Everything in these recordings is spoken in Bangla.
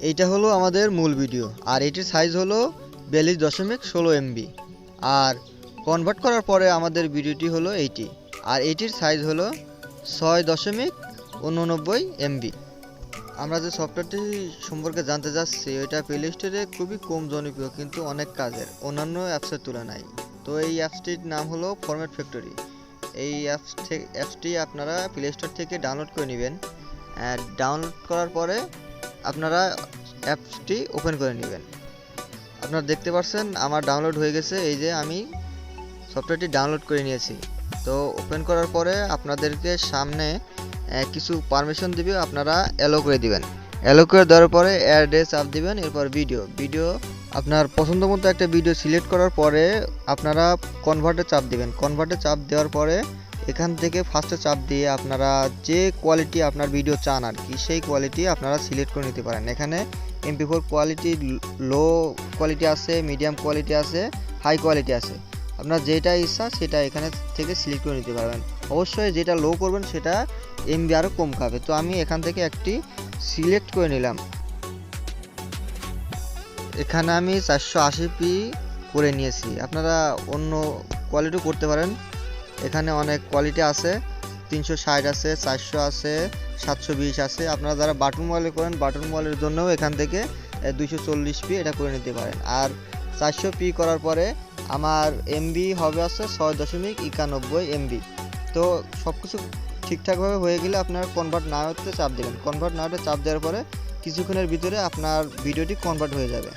এইটা হলো আমাদের মূল ভিডিও, আর এটির সাইজ হলো 42.16 এমবি। আর কনভার্ট করার পরে আমাদের ভিডিওটি হলো এইটি, আর এটির সাইজ হলো 6.89 এমবি। আমরা যে সফটওয়্যারটি সম্পর্কে জানতে যাচ্ছি, এটা প্লে স্টোরে খুবই কম জনপ্রিয় কিন্তু অনেক কাজের অন্যান্য অ্যাপসের তুলনায়। তো এই অ্যাপসটির নাম হলো ফরম্যাট ফ্যাক্টরি। এই অ্যাপসটি আপনারা প্লে স্টোর থেকে ডাউনলোড করে নেবেন। ডাউনলোড করার পরে আপনারা অ্যাপসটি ওপেন করে নেবেন। আপনারা দেখতে পাচ্ছেন আমার ডাউনলোড হয়ে গেছে, এই যে আমি সফটওয়্যারটি ডাউনলোড করে নিয়েছি। তো ওপেন করার পরে আপনাদেরকে সামনে কিছু পারমিশন দিবে, আপনারা অ্যালো করে দিবেন। অ্যালো করে দেওয়ার পরে অ্যাডে চাপ দিবেন। এরপর ভিডিও আপনার পছন্দ মতো একটা ভিডিও সিলেক্ট করার পরে আপনারা কনভার্টে চাপ দিবেন। কনভার্টে চাপ দেওয়ার পরে এখান থেকে ফার্স্টে চাপ দিয়ে আপনারা যে কোয়ালিটি আপনার ভিডিও চান আর কি, সেই কোয়ালিটি আপনারা সিলেক্ট করে নিতে পারেন। এখানে MP4 কোয়ালিটি, লো কোয়ালিটি আছে, মিডিয়াম কোয়ালিটি আছে, হাই কোয়ালিটি আছে। আপনার যেটা ইচ্ছা সেটা এখানে থেকে সিলেক্ট করে নিতে পারবেন। অবশ্যই যেটা লো করবেন সেটা এমবি আরও কম খাবে। তো আমি এখান থেকে একটি সিলেক্ট করে নিলাম। এখানে আমি 480p করে নিয়েছি। আপনারা অন্য কোয়ালিটিও করতে পারেন, এখানে অনেক কোয়ালিটি আছে, 360 আছে, 400 আছে, 720 আছে। আপনারা যারা বাটন মোবাইলে করেন, বাটন মোবাইলের জন্যও এখান থেকে 240p এটা করে নিতে পারেন। আর 400p করার পরে আমার এমবি হবে আছে 6.91 এমবি। তো সব কিছু ঠিকঠাকভাবে হয়ে গেলে আপনার কনভার্ট না হতে চাপ দেবেন। কনভার্ট না হতে চাপ দেওয়ার পরে কিছুক্ষণের ভিতরে আপনার ভিডিওটি কনভার্ট হয়ে যাবে।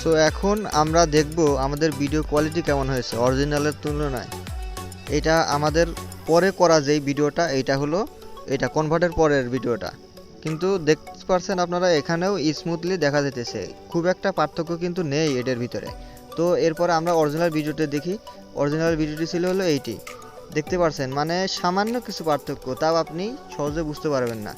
সো এখন আমরা দেখব আমাদের ভিডিও কোয়ালিটি কেমন হয়েছে অরিজিনালের তুলনায়। এটা আমাদের পরে করা যেই ভিডিওটা, এটা কনভার্টের পরের ভিডিওটা, কিন্তু দেখতে পাচ্ছেন আপনারা এখানেও স্মুথলি দেখা যেতেছে, খুব একটা পার্থক্য কিন্তু নেই এটার ভিতরে। তো এরপরে আমরা অরিজিনাল ভিডিওটা দেখি। অরিজিনাল ভিডিওটি ছিল হলো এইটি, দেখতে পাচ্ছেন মানে সামান্য কিছু পার্থক্য, তাও আপনি সহজে বুঝতে পারবেন না।